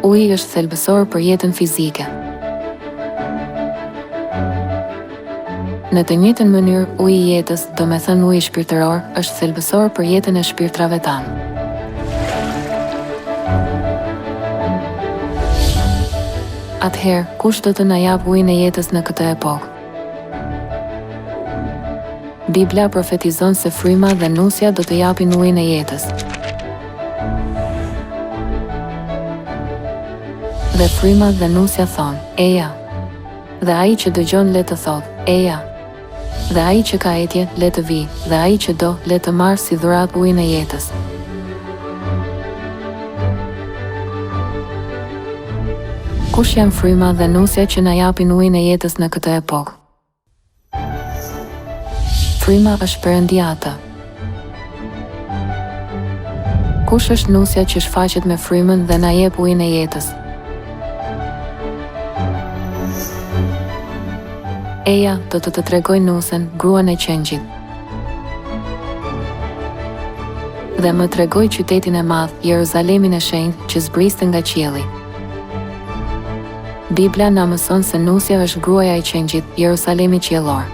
Uji është thelbësor për jetën fizike. Në të njëjtën mënyrë, uji i jetës, domethënë uji shpirtëror, është thelbësor për jetën e shpirtrave tanë. Atëherë, kush do të na jap ujin e jetës në këtë epokë? Bibla profetizon se fryma dhe nusja do të japin ujin e jetës. Dhe fryma dhe nusja thonë, eja. Dhe ai që dëgjon le të thotë, eja. Dhe ai që ka etje, le të vi, dhe ai që do, le të marrë si dhuratë ujin e jetës. Kush janë fryma dhe nusja që na japin ujin e jetës në këtë epokë? Fryma është Perëndiata. Kush është nusja që shfaqet me frymën dhe na jep ujin e jetës? Eja do të tregoj nusën, gruan e qengjit. Dhe më tregoj qytetin e madh, Jeruzalemin e shenjtë, që zbriste nga qielli. Bibla na mëson se nusja është gruaja e qengjit, Jeruzalemi qiellor.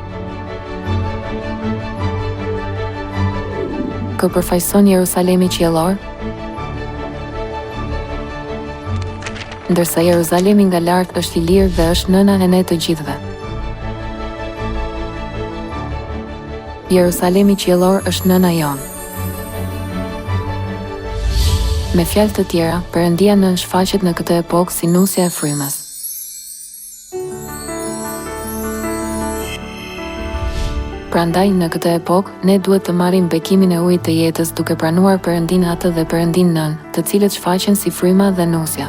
Kë përfaqëson Jeruzalemi qiellor? Ndërsa Jeruzalemi nga lart është i lirë dhe është nëna e ne të gjithëve. Jeruzalemi qiellor është nëna jonë. Me fjalë të tjera, Perëndia nën shfaqet në këtë epokë si nusja e frymës. Prandaj, në këtë epokë, ne duhet të marrim bekimin e ujit të jetës duke pranuar Perëndinë atë dhe Perëndinë nën, të cilët shfaqen si fryma dhe nusja.